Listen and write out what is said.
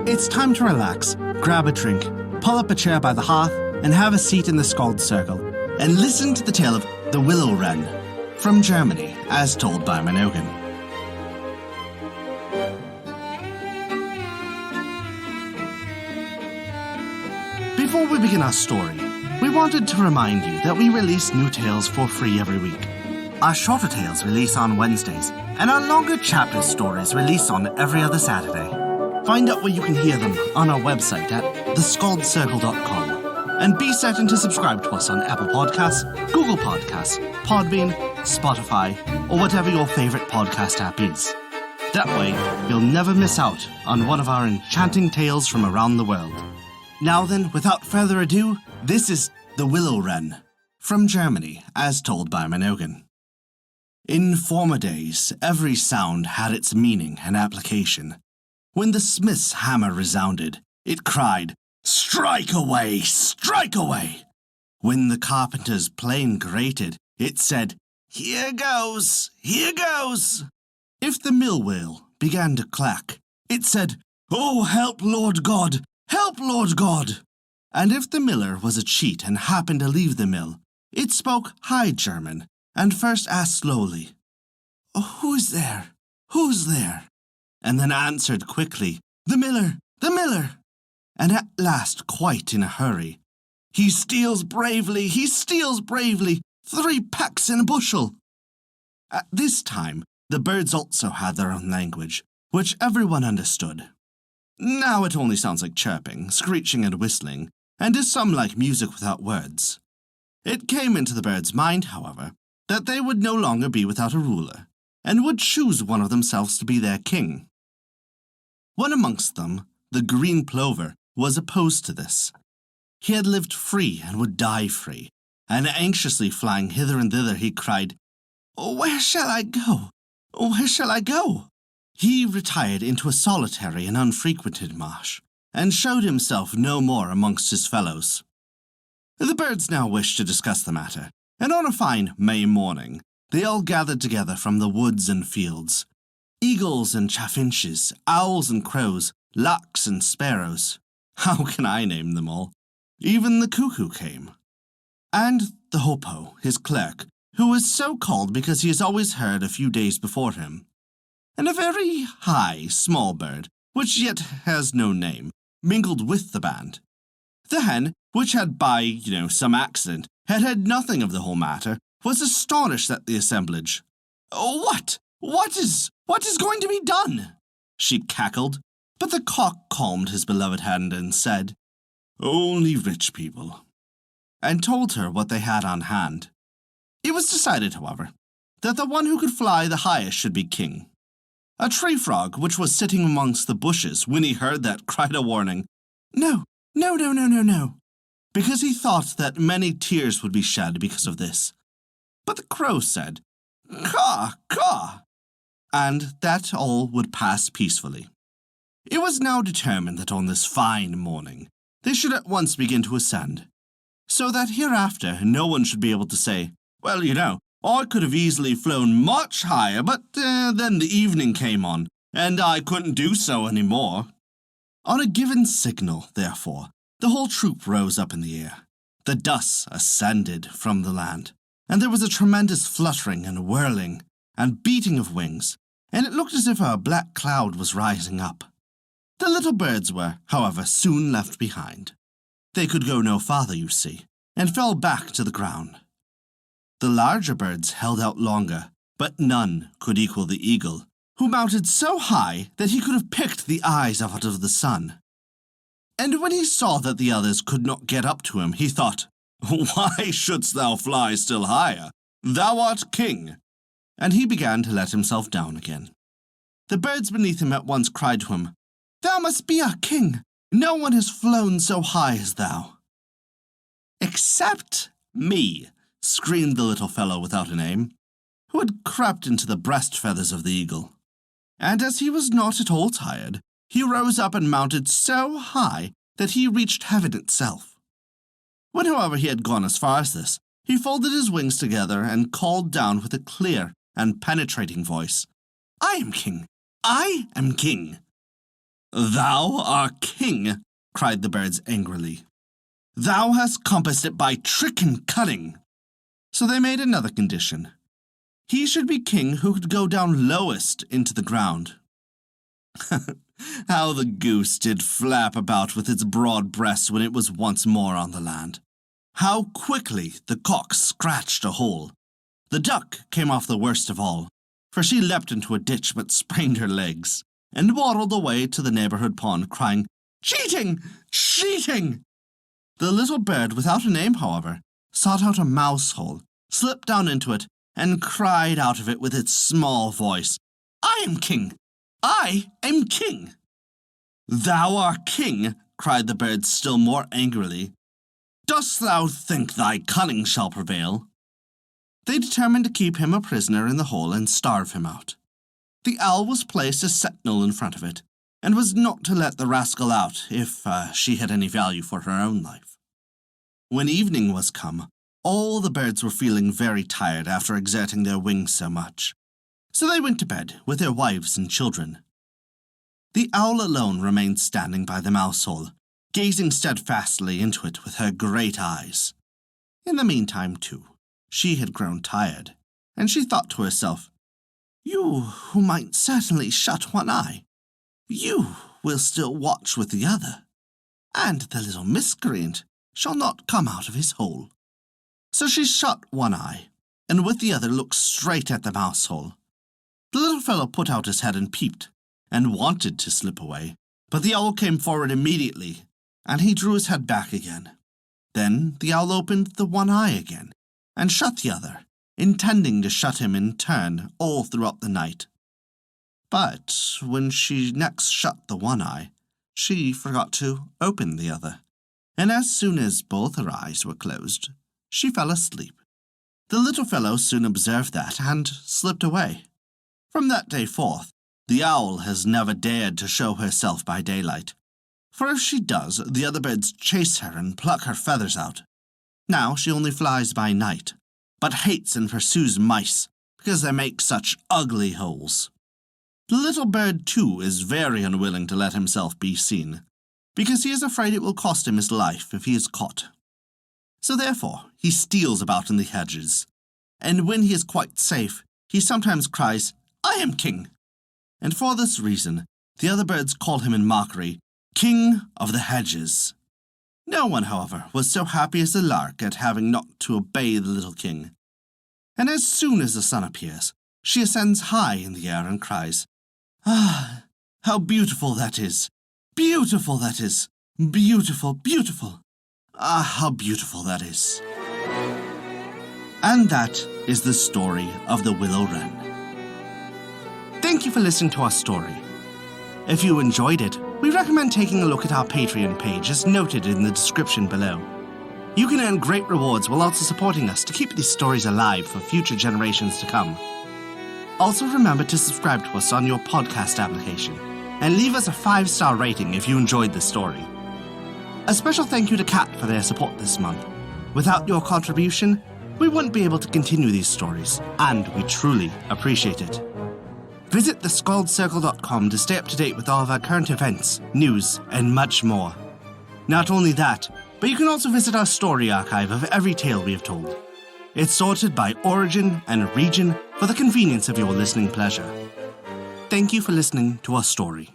It's time to relax, grab a drink, pull up a chair by the hearth, and have a seat in the Skald Circle, and listen to the tale of the Willow-Wren, from Germany, as told by Mynogan. Before we begin our story, we wanted to remind you that we release new tales for free every week. Our shorter tales release on Wednesdays, and our longer chapter stories release on every other Saturday. Find out where you can hear them on our website at thescaldcircle.com. And be certain to subscribe to us on Apple Podcasts, Google Podcasts, Podbean, Spotify, or whatever your favorite podcast app is. That way, you'll never miss out on one of our enchanting tales from around the world. Now then, without further ado, this is the Willow-Wren, from Germany, as told by Mynogan. In former days, every sound had its meaning and application. When the smith's hammer resounded, it cried, "Strike away! Strike away!" When the carpenter's plane grated, it said, "Here goes! Here goes!" If the mill wheel began to clack, it said, "Oh, help, Lord God! Help, Lord God!" And if the miller was a cheat and happened to leave the mill, it spoke High German, and first asked slowly, "Oh, who's there? Who's there?" And then answered quickly, "The miller! The miller!" And at last, quite in a hurry, "He steals bravely! He steals bravely! 3 pecks in a bushel!" At this time, the birds also had their own language, which everyone understood. Now it only sounds like chirping, screeching, and whistling, and is some like music without words. It came into the birds' mind, however, that they would no longer be without a ruler, and would choose one of themselves to be their king. One amongst them, the green plover, was opposed to this. He had lived free and would die free, and anxiously flying hither and thither, he cried, "Where shall I go? Where shall I go?" He retired into a solitary and unfrequented marsh, and showed himself no more amongst his fellows. The birds now wished to discuss the matter, and on a fine May morning, they all gathered together from the woods and fields. Eagles and chaffinches, owls and crows, larks and sparrows. How can I name them all? Even the cuckoo came. And the hopo, his clerk, who is so called because he is always heard a few days before him. And a very high, small bird, which yet has no name, mingled with the band. The hen, which had by, some accident, had heard nothing of the whole matter, was astonished at the assemblage. What is going to be done?" she cackled, but the cock calmed his beloved hen and said, "Only rich people," and told her what they had on hand. It was decided, however, that the one who could fly the highest should be king. A tree frog, which was sitting amongst the bushes when he heard that, cried a warning, No, because he thought that many tears would be shed because of this. But the crow said, "Caw, caw," and that all would pass peacefully. It was now determined that on this fine morning they should at once begin to ascend, so that hereafter no one should be able to say, "Well, I could have easily flown much higher, but then the evening came on, and I couldn't do so any more." On a given signal, therefore, the whole troop rose up in the air. The dust ascended from the land, and there was a tremendous fluttering and whirling and beating of wings, and it looked as if a black cloud was rising up. The little birds were, however, soon left behind. They could go no farther, you see, and fell back to the ground. The larger birds held out longer, but none could equal the eagle, who mounted so high that he could have picked the eyes out of the sun. And when he saw that the others could not get up to him, he thought, "Why shouldst thou fly still higher? Thou art king." And he began to let himself down again. The birds beneath him at once cried to him, "Thou must be our king. No one has flown so high as thou." "Except me," screamed the little fellow without a name, who had crept into the breast feathers of the eagle. And as he was not at all tired, he rose up and mounted so high that he reached heaven itself. When, however, he had gone as far as this, he folded his wings together and called down with a clear and penetrating voice, "I am king! I am king!" "Thou art king," cried the birds angrily. "Thou hast compassed it by trick and cunning." So they made another condition. He should be king who could go down lowest into the ground. How the goose did flap about with its broad breast when it was once more on the land. How quickly the cock scratched a hole. The duck came off the worst of all, for she leapt into a ditch but sprained her legs, and waddled away to the neighborhood pond, crying, "Cheating! Cheating!" The little bird without a name, however, sought out a mouse hole, slipped down into it, and cried out of it with its small voice, "I am king! I am king!" "Thou art king," cried the bird still more angrily. "Dost thou think thy cunning shall prevail?" They determined to keep him a prisoner in the hole and starve him out. The owl was placed as sentinel in front of it, and was not to let the rascal out if she had any value for her own life. When evening was come, all the birds were feeling very tired after exerting their wings so much, so they went to bed with their wives and children. The owl alone remained standing by the mouse hole, gazing steadfastly into it with her great eyes. In the meantime, too, she had grown tired, and she thought to herself, "You who might certainly shut one eye, you will still watch with the other, and the little miscreant shall not come out of his hole." So she shut one eye, and with the other looked straight at the mouse hole. The little fellow put out his head and peeped, and wanted to slip away, but the owl came forward immediately, and he drew his head back again. Then the owl opened the one eye again, and shut the other, intending to shut him in turn all throughout the night. But when she next shut the one eye, she forgot to open the other, and as soon as both her eyes were closed, she fell asleep. The little fellow soon observed that, and slipped away. From that day forth, the owl has never dared to show herself by daylight, for if she does, the other birds chase her and pluck her feathers out. Now she only flies by night, but hates and pursues mice, because they make such ugly holes. The little bird, too, is very unwilling to let himself be seen, because he is afraid it will cost him his life if he is caught. So therefore he steals about in the hedges, and when he is quite safe, he sometimes cries, "I am king!" And for this reason, the other birds call him in mockery, "King of the Hedges." No one, however, was so happy as the lark at having not to obey the little king. And as soon as the sun appears, she ascends high in the air and cries, "Ah, how beautiful that is! Beautiful that is! Beautiful, beautiful! Ah, how beautiful that is!" And that is the story of the Willow-Wren. Thank you for listening to our story. If you enjoyed it, we recommend taking a look at our Patreon page as noted in the description below. You can earn great rewards while also supporting us to keep these stories alive for future generations to come. Also remember to subscribe to us on your podcast application and leave us a 5-star rating if you enjoyed the story. A special thank you to Kat for their support this month. Without your contribution, we wouldn't be able to continue these stories, and we truly appreciate it. Visit thescaldcircle.com to stay up to date with all of our current events, news, and much more. Not only that, but you can also visit our story archive of every tale we have told. It's sorted by origin and region for the convenience of your listening pleasure. Thank you for listening to our story.